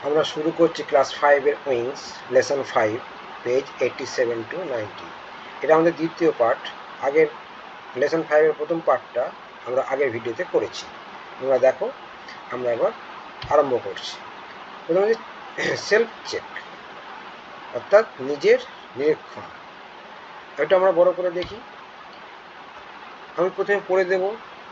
আমরা শুরু করছি ক্লাস 5 এর উইংস লেসন 5 পেজ 87 টু 90। এটা আমাদের দ্বিতীয় পার্ট। আগের লেসন 5 এর প্রথম পার্টটা আমরা আগের ভিডিওতে করেছি। তোমরা দেখো, আমরা এবার আরম্ভ করছি। প্রথমে সেলফ চেক, অর্থাৎ নিজের নিরীক্ষণ। এটা আমরা বড় করে দেখি। আমি প্রথমে পড়ে দেব,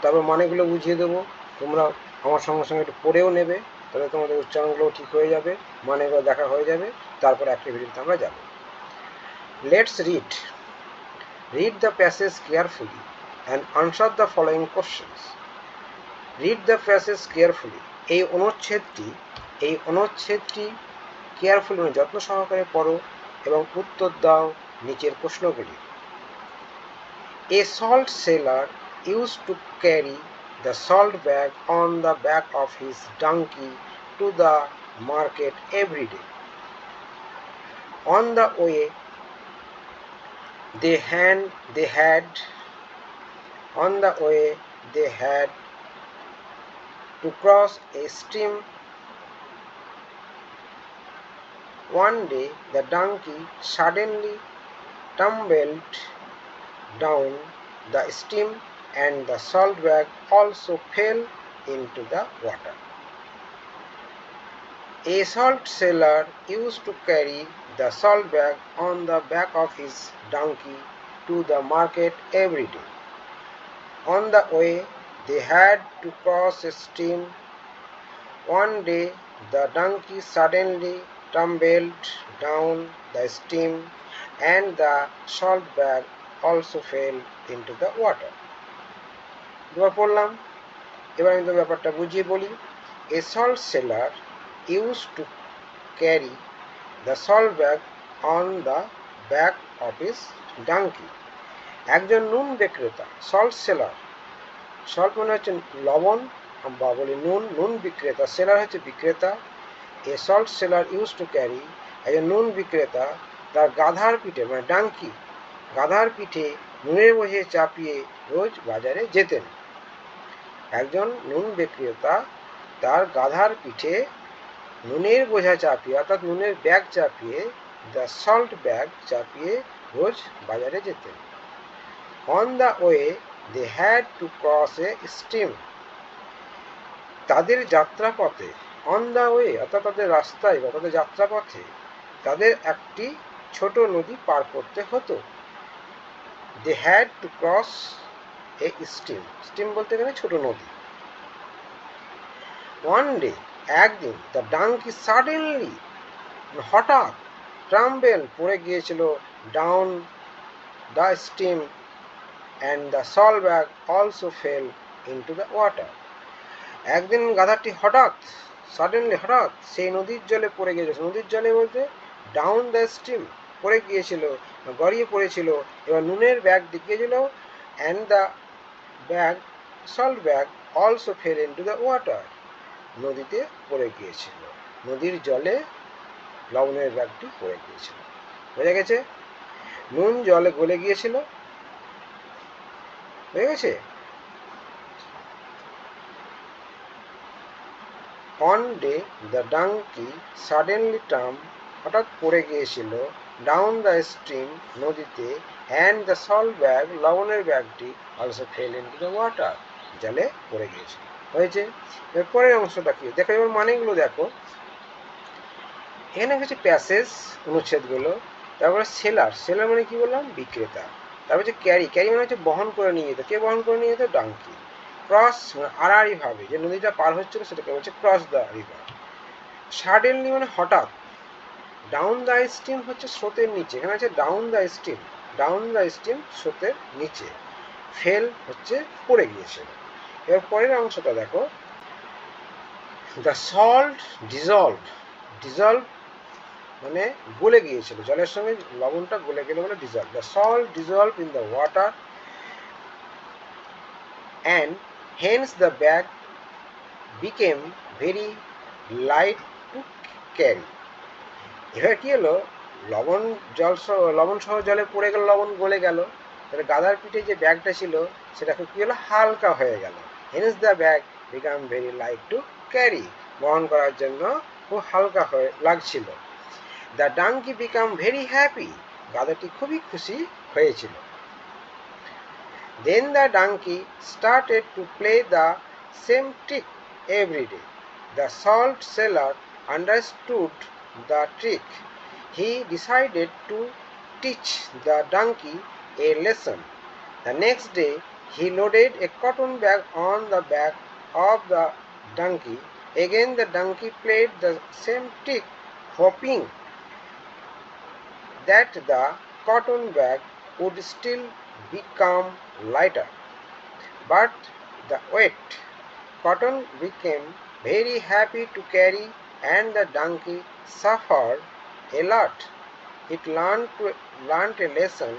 তারপর মানেগুলো বুঝিয়ে দেবো। তোমরা আমার সঙ্গে সঙ্গে একটু পড়েও নেবে, তাহলে তোমাদের উচ্চারণগুলো ঠিক হয়ে যাবে, মানেগুলো দেখা হয়ে যাবে। তারপর অ্যাক্টিভিটিতে আমরা যাব। Let's read. Read the passage carefully and answer the following questions. Read the passage carefully. এই অনুচ্ছেদটি কেয়ারফুলি যত্ন সহকারে পড়ো এবং উত্তর দাও নিচের প্রশ্নগুলি। A salt seller used to carry the salt bag on the back of his donkey to the market every day. On the way, they had to cross a stream. One day the donkey suddenly tumbled down the stream and the salt bag also fell into the water. A salt seller used to carry the salt bag on the back of his donkey to the market every day. On the way, they had to cross a stream. One day, the donkey suddenly tumbled down the stream and the salt bag also fell into the water. দুবার পড়লাম, এবার আমি তো ব্যাপারটা বুঝিয়ে বলি। A salt seller used to carry the salt bag on the back of his donkey. একজন নুন বিক্রেতা, সল্ট সেলার, সল্ট মানে হচ্ছে লবণ বা বলি নুন, নুন বিক্রেতা, সেলার হচ্ছে বিক্রেতা। A salt seller use to carry, একজন নুন বিক্রেতা তার গাধার পিঠে মানে ডাঙ্কি, গাধার পিঠে নুনের বোঝে চাপিয়ে রোজ বাজারে যেতেন। একজন নুন বিক্রেতা তার গাধার পিঠে নুনের বোঝা চাপিয়ে, অর্থাৎ নুনের ব্যাগ চাপিয়ে, দ্য সল্ট ব্যাগ চাপিয়ে রোজ বাজারে যেতেন। On the way they had to cross a stream, তাদের যাত্রাপথে, অন দ্য ওয়ে অর্থাৎ তাদের রাস্তায় বা তাদের যাত্রাপথে তাদের একটি ছোট নদী পার করতে হতো। They had to cross a stream, stream বলতে গেলে ছোট নদী। ওয়ান ডে একদিন, দ্য ডাঙ্কি সাডেনলি হঠাৎ, ট্রাম্বেল পড়ে গিয়েছিল, down the stream and the salt bag also fell into the water. একদিন গাধাটি হঠাৎ, সাডেনলি হঠাৎ সেই নদীর জলে পড়ে গিয়েছিল। নদীর জলে বলতে ডাউন দ্য স্ট্রিম, পড়ে গিয়েছিল, গড়িয়ে পড়েছিল। এবার নুনের ব্যাগ দিকেছিল, and the bag salt bag also fell into the water, নদীতে পড়ে গিয়েছিল, নদীর জলে লবণের ব্যাগটি পড়ে গিয়েছিল। বোঝা গেছে? নুন জলে গলে গিয়েছিল, হয়ে গেছে। One day the donkey suddenly term, হঠাৎ পড়ে গিয়েছিল, ডাউন দ্য স্ট্রিম, নদীতে, অ্যান্ড দ্য সল্ট ব্যাগ, লবণের ব্যাগটি also fell into the water, জলে পড়ে গিয়েছিল। হয়েছে? এর পরের অংশটা কি দেখো, এবার মানেগুলো দেখো। এখানে হচ্ছে প্যাসেজ, অনুচ্ছেদগুলো। তারপরে সেলার, সেলার মানে কি বললাম, বিক্রেতা। তারপর হচ্ছে ক্যারি, ক্যারি মানে হচ্ছে বহন করে নিয়ে যেত। কে বহন করে নিয়ে যেত? ডাঙ্কি। ক্রস মানে আড়াআড়ি ভাবে যে নদীটা পার হচ্ছিল সেটাকে বলছে ক্রস দ্য রিভার। সাডেনলি মানে হঠাৎ। ডাউন দ্য স্ট্রিম হচ্ছে স্রোতের নিচে, এখানে আছে down the stream, down the stream স্রোতের নিচে। ফেল হচ্ছে পড়ে গিয়েছিল। এবার পরের অংশটা দেখো, দ্য সল্ট ডিজলভ, ডিজলভ মানে গলে গিয়েছিল, জলের সঙ্গে লবণটা গলে গেলে বলে dissolved. The salt dissolved in the water and hence the bag became very light to carry. এবার কি হলো, লবণ লবণ সহ জলে পড়ে গেল, লবণ গলে গেল, তাহলে গাধার পিঠে যে ব্যাগটা ছিল সেটা কি হলো, হালকা হয়ে গেল। Hence the bag became very light to carry, বহন করার জন্য খুব হালকা হয়ে লাগছিল। The donkey became very happy, গাধাটি খুবই খুশি হয়েছিল। Then the donkey started to play the same trick every day. The salt seller understood the trick. He decided to teach the donkey a lesson. The next day, he loaded a cotton bag on the back of the donkey. Again, the donkey played the same trick, hoping that the cotton bag would still become lighter. But the wet cotton became very happy to carry, and the donkey suffered a lot. It learned a lesson.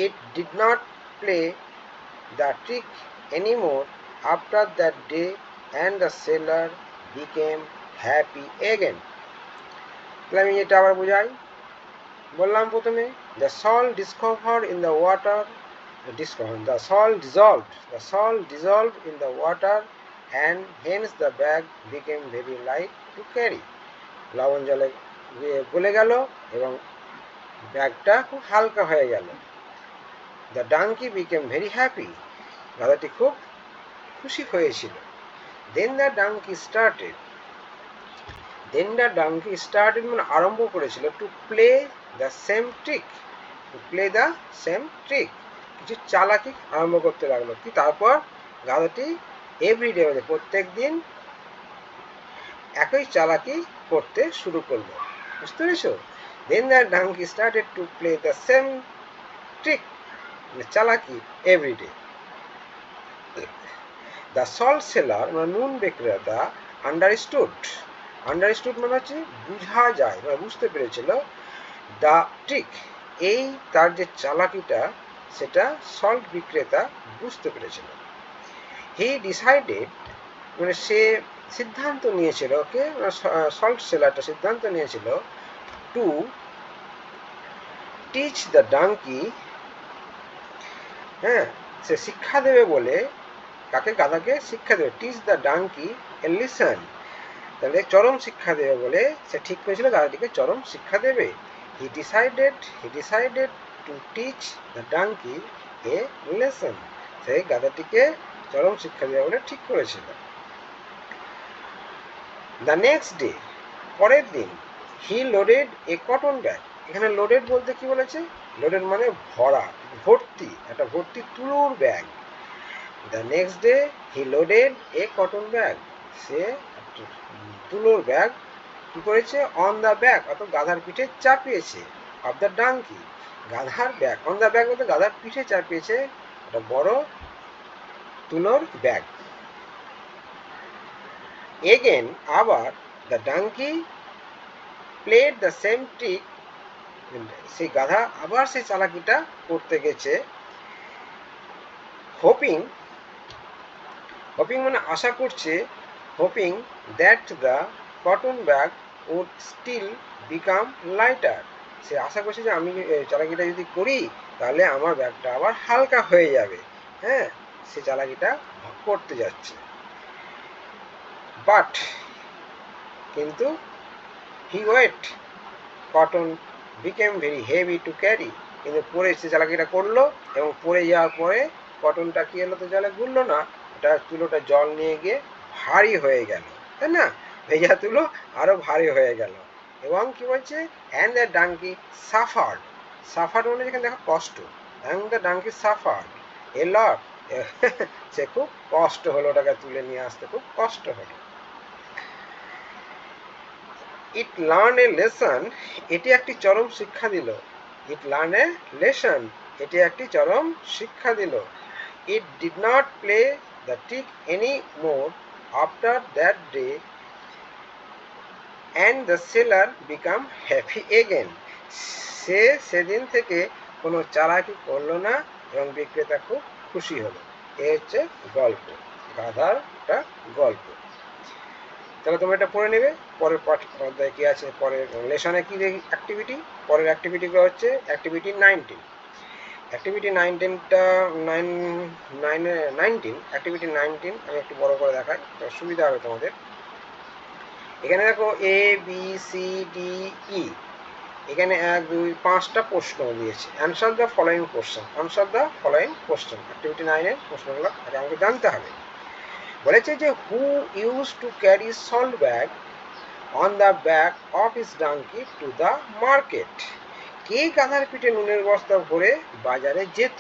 It did not play the trick anymore after that day, and the seller became happy again. আমি এটা আবার বোঝাই। বললাম প্রথমে, the salt dissolved in the water, the salt dissolved in the water, and hence the bag became very light to carry. লবণ জলে গলে গেল এবং ব্যাগটা খুব হালকা হয়ে গেল। The donkey became very happy, গাধাটি খুব খুশি হয়েছিল। Then the donkey started মানে আরম্ভ করেছিল, to play the same trick, কিছু চালাকি আরম্ভ করতে লাগলো। কি তারপর গাধাটি এভরিডে মানে প্রত্যেক দিন একই চালাকি করতে শুরু করলো। বুঝতে পেরেছো? Then the donkey started to play the same trick, চালাকি এভরিডে। The salt seller মানে নুন বিক্রেতা understood মানে হচ্ছে বুঝা যায় মানে বুঝতে পেরেছিল, the trick এই তার যে চালাকিটা সেটা সল্ট বিক্রেতা বুঝতে পেরেছিল। He decided মানে সে সিদ্ধান্ত নিয়েছিল, ওকে সল্ট সেলারটা সিদ্ধান্ত নিয়েছিল, to teach the donkey, হ্যাঁ সে শিক্ষা দেবে বলে, কাকে? গাধাকে শিক্ষা দেবে। Teach the donkey a lesson, তাহলে চরম শিক্ষা দেবে বলে সে ঠিক করেছিল গাধাটিকে চরম শিক্ষা দেবে। He decided to teach the donkey a lesson, সেই গাধাটিকে চরম শিক্ষা দেবে বলে ঠিক করেছিল। দ্য নেক্সট ডে, পরের দিন, হি লোডেড এ কটন ব্যাগ। এখানে লোডেড বলতে কি বলেছে? লোডেড মানে ভরা, ভর্তি, একটা ভর্তি তুলোর bag. The next day he loaded a cotton bag, সে তুলোর ব্যাগ কি করেছে? অন দ্য ব্যাগ, অর্থাৎ গাধার পিঠে চাপিয়েছে। অফ দ্য ডাঙ্কি, গাধার ব্যাগ, অন দ্য ব্যাগ বলতে গাধার পিঠে চাপিয়েছে একটা বড় তুলোর ব্যাগ। এগেন, আবার, the donkey played the same trick, সেই গাধা আবার সেই চালাকিটা করতে গেছে। হোপিং মানে আশা করছে, hoping that the cotton bag would still become lighter, সে আশা করছে যে আমি চালাকিটা যদি করি তাহলে আমার ব্যাগটা আবার হালকা হয়ে যাবে। হ্যাঁ, সে চালাকিটা করতে যাচ্ছে। বাট, কিন্তু, he wet cotton became very heavy to carry, কিন্তু পরে সে চালাকিটা করলো এবং পরে যাওয়ার পরে কটনটা কি হলো, তো জলে গুললো না, ওটা তুলোটা জল নিয়ে গিয়ে ভারী হয়ে গেল, তাই না? ভেজা তুলো আরো ভারী হয়ে গেল। এবং কি বলছে? অ্যান্ড দ্য ডাঙ্কি সাফার্ড মানে যেখানে দেখো কষ্ট, অ্যান্ড দ্য ডাঙ্কি সাফার্ড এ লট, সে খুব কষ্ট হলো, ওটাকে তুলে নিয়ে আসতে খুব কষ্ট হলো। ইট লার্ন এ লেসন, এটি একটি চরম শিক্ষা দিল। ইট লার্ন এ লেসন, এটি একটি চরম শিক্ষা দিল। It did not play the trick any more after that day, and the seller became happy again, সে সেদিন থেকে কোনো চালাকি করলো না এবং বিক্রেতা খুব খুশি হলো। এ হচ্ছে গল্প, গাধার একটা গল্প। তাহলে তোমরা এটা পড়ে নেবে। পরের অধ্যায় কি আছে, পরের লেসনে কি অ্যাক্টিভিটি, পরের অ্যাক্টিভিটিগুলো হচ্ছে অ্যাক্টিভিটি 19। অ্যাক্টিভিটি 19 অ্যাক্টিভিটি 19 আমি একটু বড় করে দেখাই, সুবিধা হবে তোমাদের। এখানে দেখো A B C D E, এখানে 1 2 5টা প্রশ্ন দিয়েছে। Answer the following question, answer the following question, activity 9 এর প্রশ্নগুলো আগে আমাকে জানতে হবে। বলেছে যে who use to carry salt bag on the back of his donkey to the market. কে গাধার পিঠে নুনের বস্তা ভরে বাজারে যেত?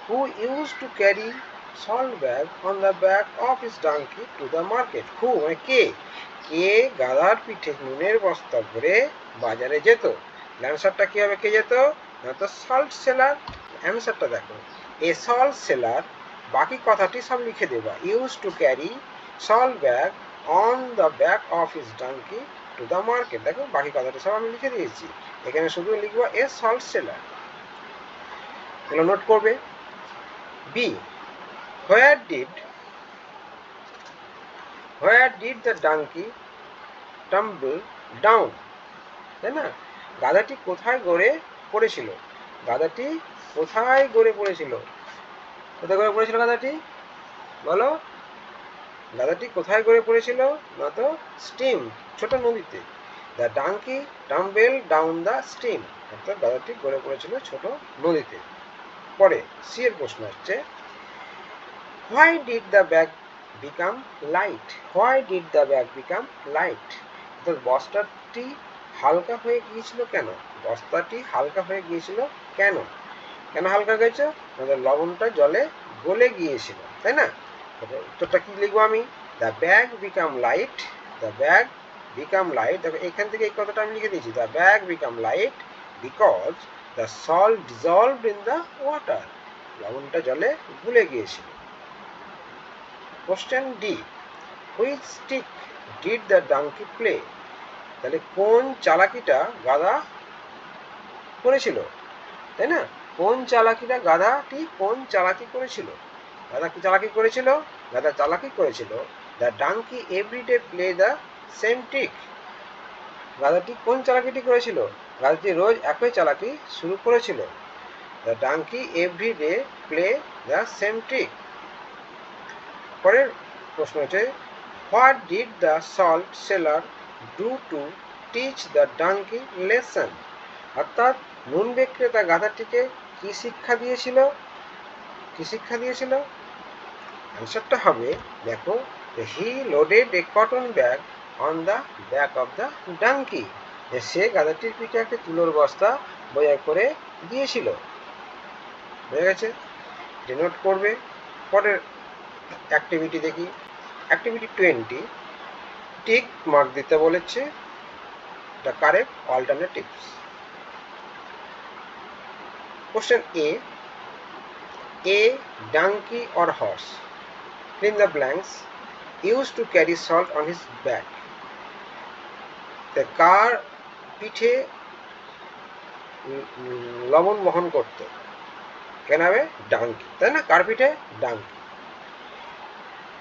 Who use to carry salt bag on the back of his donkey to the market. হু মানে কে, কে গাধার পিঠে নুনের বস্তা ভরে বাজারে যেত? অ্যান্সারটা কি হবে, কে যেত? না তো সল্ট সেলার। অ্যান্সারটা দেখো, এ সল্ট সেলার, বাকি কথাটি সব লিখে দেবা। Use to carry salt bag on the back of his donkey to the market. দেখো বাকি কথাটি সব আমি লিখে দিয়েছি, এখানে শুধু লিখবো এ সল্ট সেলার। এগুলো নোট করবে। B, where did the donkey tumble down? তাই না, গাধাটি কোথায় গড়ে পড়েছিল? গাধাটি কোথায় গড়ে পড়েছিল? কোথায় গড়ে পড়েছিল গাধাটি? বলো, গাধাটি কোথায় গড়ে পড়েছিল? না তো স্ট্রিম, ছোট নদীতে। The donkey tumble down the stream, অর্থাৎ গাধাটি গড়ে পড়েছিল ছোট নদীতে। পরে সি এর প্রশ্ন হচ্ছে, why did the bag became light? Why did the bag became light, অর্থাৎ বস্তাটি হালকা হয়ে গিয়েছিল কেন? বস্তাটি হালকা হয়ে গিয়েছিল কেন? কেন হালকা গেছে? আমাদের লবণটা জলে গলে গিয়েছিল, তাই না? উত্তরটা কি লিখবো আমি? The bag became light, the bag became light. দেখো এখান থেকে এই কথাটা আমি লিখে দিয়েছি, the bag became light because the salt dissolved in the water, লবণটা জলে গুলে গিয়েছিল। কোশ্চেন ডি, হুইচ স্টিক ডিড দ্য ডাঙ্কি প্লে? তাহলে কোন চালাকিটা গাধা করেছিল, তাই না? কোন চালাকিটা, গাধাটি কোন চালাকি করেছিল? গাধা কি চালাকি করেছিল? গাধা চালাকি করেছিল the donkey everyday play the same trick. গাধাটি কোন চালাকিটি করেছিল? গাধাটি রোজ একই চালাকি শুরু করেছিল। The donkey everyday play the same trick. পরের প্রশ্ন হচ্ছে, what did the salt seller do to teach the donkey lesson? অর্থাৎ নুন বিক্রেতা গাধাটিকে কি শিক্ষা দিয়েছিল? কি শিক্ষা দিয়েছিল? অ্যান্সারটা হবে, দেখো, he loaded a cotton bag on the back of the donkey, সে গাধাটির পিঠে একটা তুলোর বস্তা বোঝাই করে দিয়েছিল। হয়ে গেছে, নোট করবে। পরের অ্যাক্টিভিটি দেখি, অ্যাক্টিভিটি 20, টিক মার্ক দিতে বলেছে the correct alternatives. Question a donkey or horse, fill in the blanks, used to carry salt on his back. কার পিঠে লবণ বহন করতো? কেন হবে? ডাঙ্কি, তাই না? কার পিঠে? ডাঙ্কি।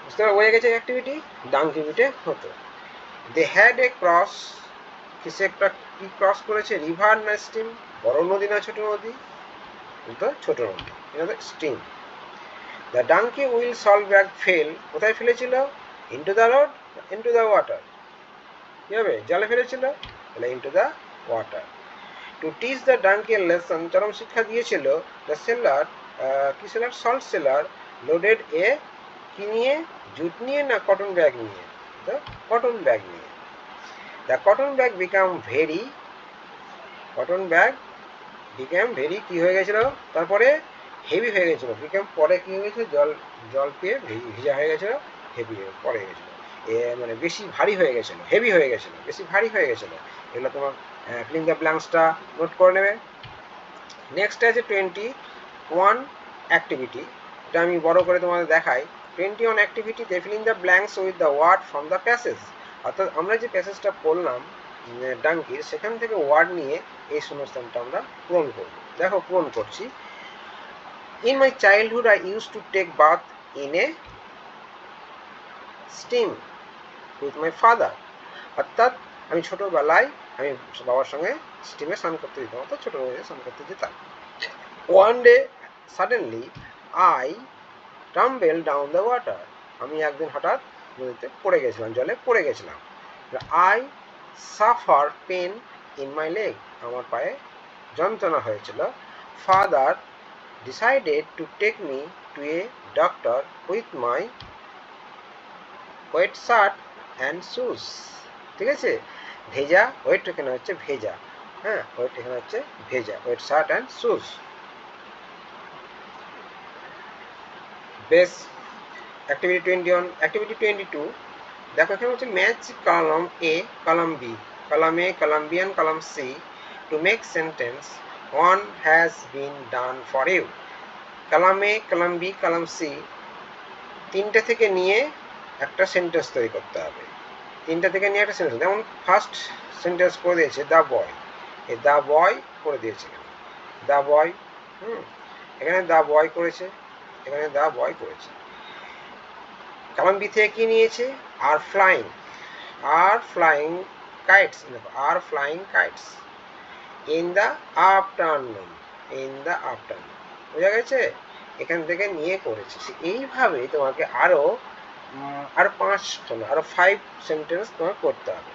বুঝতে বোঝা গেছে অ্যাক্টিভিটি, ডাঙ্কি পিঠে হতো। দে হ্যাড এ ক্রস, কিসে একটা কি ক্রস করেছে? রিভার না স্ট্রিম? বড় নদী না ছোট নদী? তো ছোট নদী, এটা stream. The donkey will salt bag fell, কোথায় ফেলেছিল? Into the road, into the water. কি হবে? জলে ফেলেছিল, তাহলে into the water. To teach the donkey a lesson, চরম শিক্ষা দিয়েছিল দ্য সেলার, কি seller? Salt seller loaded a, কি নিয়ে? জুট নিয়ে না কটন ব্যাগ নিয়ে? তো কটন ব্যাগ নিয়ে। The cotton bag became very, cotton bag became very, কি হয়ে গেছিল? তারপরে হেভি হয়ে গেছিল। বিকাম পরে কি হয়ে গেছিল? জল পেয়ে ভিজা হয়ে গেছিল, হেভি পরে গেছিল, মানে বেশি ভারী হয়ে গেছিল, হেভি হয়ে গেছিল, বেশি ভারী হয়ে গেছিল। এগুলো তোমার ফিলিং দ্য ব্ল্যাঙ্কসটা নোট করে নেবে। নেক্সট আছে 21 অ্যাক্টিভিটি, এটা আমি বড় করে তোমাদের দেখাই। 21 অ্যাক্টিভিটিতে filling the blanks with the word from the passage, অর্থাৎ আমরা যে প্যাসেজটা পড়লাম ডাঙ্কির, সেখান থেকে ওয়ার্ড নিয়ে এই শূন্যস্থানটা আমরা পূরণ করব। দেখো পূরণ করছি। In my childhood I use to take bath in a stream with my father, অর্থাৎ আমি ছোটোবেলায় আমি বাবার সঙ্গে স্টিমে স্নান করতে যেতাম, অর্থাৎ ছোটো নদীতে স্নান করতে যেতাম। One day suddenly I tumble down the water, আমি একদিন হঠাৎ নদীতে পড়ে গেছিলাম, জলে পড়ে গেছিলাম। I suffer pain in my leg, আমার পায়ে যন্ত্রণা হয়েছিল। Father decided to take me to a doctor with my wet shirt and shoes. ঠিক আছে, ভেজা, ওয়েট এখানে হচ্ছে ভেজা, হ্যাঁ, ওয়েট এখানে হচ্ছে ভেজা, ওয়েট শার্ট অ্যান্ড শুজ। বেশ, অ্যাক্টিভিটি 21, অ্যাক্টিভিটি 22, দেখো এখানে হচ্ছে match column A, column B, column A, column B and column C to make sentence one has been done for you. Column A, column B, column C, তিনটে থেকে নিয়ে একটা sentence তৈরি করতে হবে। তিনটা থেকে নিয়ে একটা সেন্টেন্স, যেমন ফার্স্ট সেন্টেন্স করে দিয়েছে দ্য বয়, এই দ্য বয় করে দিয়েছে, দ্য বয়, এখানে দ্য বয় করেছে, এখানে দ্য বয় করেছে। কলাম বি থেকে কি নিয়েছে, are flying, are flying kites, দেখো are flying kites in the afternoon, in the afternoon, বোঝা গেছে, এখান থেকে নিয়ে করেছে। এইভাবে তোমাকে আরো 5 আরো 5 সেন্টেন্স তোমার করতে হবে।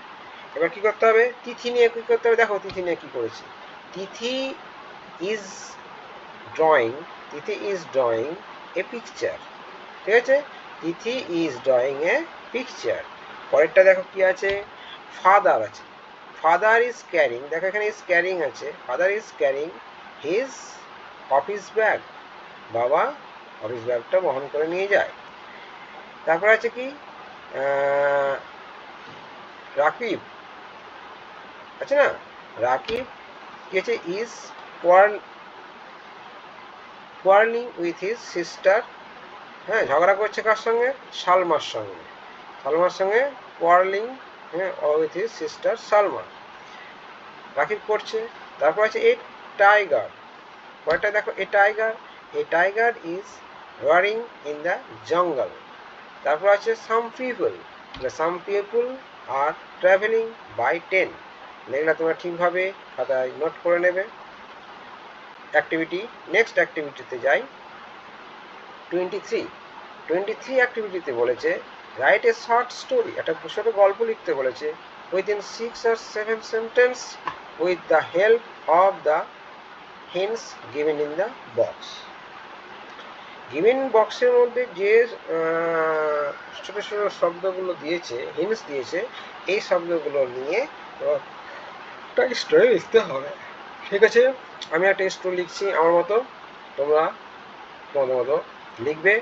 এবার কি করতে হবে, তিথি নিয়ে কি করতে হবে, দেখো তিথি নিয়ে কি করেছি। Tithi is drawing, Tithi is drawing a picture, ঠিক আছে, Tithi is drawing a picture. পরেরটা দেখো কি আছে, ফাদার আছে, ফাদার ইজ ক্যারিং, দেখো এখানে ইজ ক্যারিং আছে, father is carrying his office bag, বাবা অফিস ব্যাগটা বহন করে নিয়ে যায়। তারপর আছে কি, রাকিব আছে না, রাকিব কি আছে, is quarrelling with his sister, হ্যাঁ, ঝগড়া করছে কার সঙ্গে, সালমার সঙ্গে, সালমার সঙ্গে কোয়ারলিং, হ্যাঁ, with his sister Salma, Rakib করছে। তারপর আছে এ টাইগার, পরেরটা দেখো a tiger is roaring in the jungle. তারপর আছে some people are travelling by train. এগুলো তোমরা ঠিকভাবে খাতায় নোট করে নেবে। অ্যাক্টিভিটি, নেক্সট অ্যাক্টিভিটিতে যাই, 23 অ্যাক্টিভিটিতে বলেছে রাইট এ শর্ট স্টোরি, একটা ছোট গল্প লিখতে বলেছে, within 6 or 7 sentence with the help of the hints given in the box। Given বক্সের মধ্যে যে ছোট ছোট শব্দগুলো দিয়েছে, হিন্টস দিয়েছে, এই শব্দগুলো নিয়ে একটা স্টোরি লিখতে হবে। ঠিক আছে, আমি একটা স্টোরি লিখছি আমার মতো, তোমরা তোমাদের মতো লিখবে।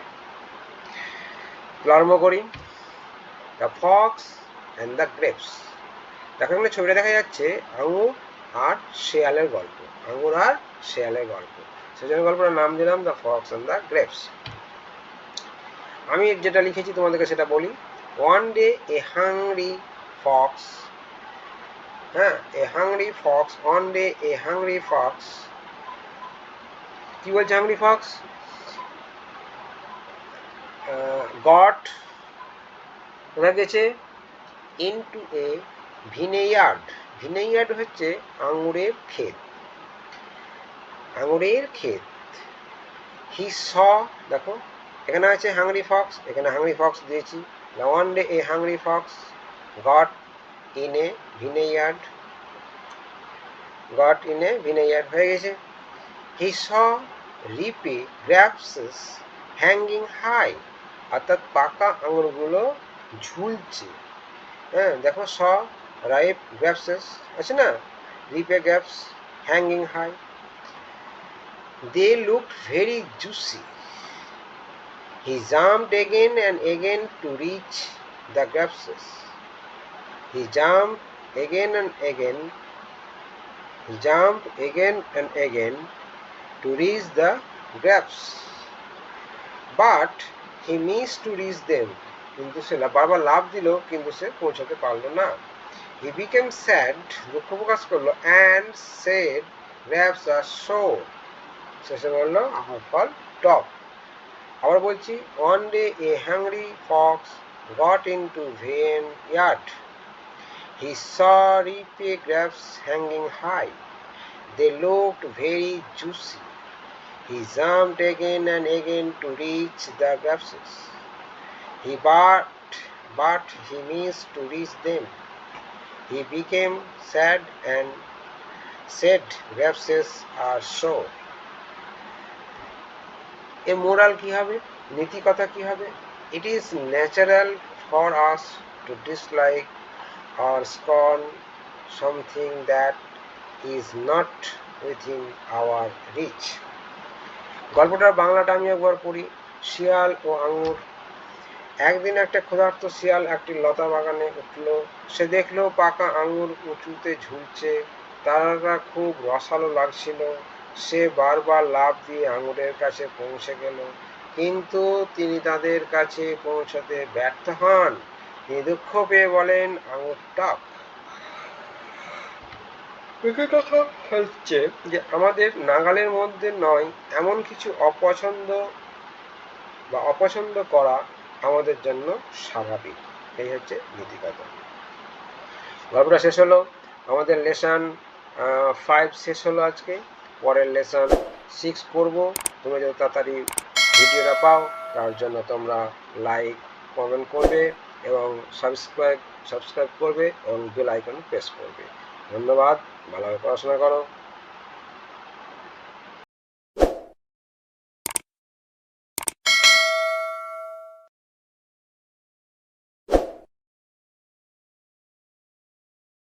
আরম্ভ করি। The fox and the grapes. দেখো এখানে ছবিটা দেখা যাচ্ছে আঙুর আর শেয়ালের গল্প, আঙুর আর শেয়ালের গল্প, সেজন্য গল্পটার নাম দিলাম the fox and the grapes. আমি যেটা লিখেছি তোমাদেরকে সেটা বলি। One day a hungry fox, হ্যাঁ, a hungry fox, one day a hungry fox, কি বলছে হাংরি ফক্স, গট, কোথায় গেছে, ইনটু এ ভিনেয়ার্ড, ভিনেয়ার্ড হচ্ছে আঙুরের ক্ষেত, আঙুরের ক্ষেত। হি স, দেখো এখানে আছে হাংরি ফক্স, এখানে হাংরি ফক্স দিয়েছি। One day a hungry fox got in a vineyard, got in a vineyard হয়ে গেছে। He saw ripe grapes hanging high, অর্থাৎ পাকা আঙুরগুলো ঝুলছে, হ্যাঁ, দেখো স রাইপ গ্রাপসেস আছে না, ripe grapes hanging high. They looked very juicy. He jumped again and again to reach the grapes. He jumped again and again. He jumped again and again to reach the grapes. But he missed to reach them. কিন্তু সে বারবার লাফ দিল, কিন্তু সে পৌঁছাতে পারল না। He became sad, দুঃখ প্রকাশ করলো, and said, grapes are sour. শেষে বললো আমার ফল টক। আবার বলছি, one day a hungry fox got into vineyard. He saw ripe grapes hanging high. They looked very juicy. He jumped again and again to reach the grapes. But he missed to reach them. He became sad and said, "Grapes are sour." A moral কি হবে, নীতি কথা কি হবে? It is natural for us to dislike or scorn something that is not within our reach. গল্পটার বাংলাটা আমি একবার পড়ি। শিয়াল ও আঙুর। একদিন একটা ক্ষুধার্ত শিয়াল একটি লতা বাগানে উঠল। সে দেখলো পাকা আঙুর উঁচুতে ঝুলছে, তারা খুব রসালো লাগছিল। সে বারবার লাফ দিয়ে আঙুরের কাছে পৌঁছে গেল, কিন্তু তিনি তাদের কাছে পৌঁছতে ব্যর্থ হন। তিনি দুঃখ পেয়ে বলেন, আঙুর টক। কথা হচ্ছে যে আমাদের নাগালের মধ্যে নয় এমন কিছু অপছন্দ করা আমাদের জন্য স্বাভাবিক। এই হচ্ছে নীতিকথা। গল্পটা শেষ হলো, আমাদের লেসন 5 শেষ হলো আজকে। পরের লেসন 6 করব। তুমি যত তাড়াতাড়ি ভিডিওটা পাও তার জন্য তোমরা লাইক কমেন্ট করবে এবং সাবস্ক্রাইব করবে এবং বেল আইকন প্রেস করবে। ধন্যবাদ, ভালোভাবে পড়াশোনা করো।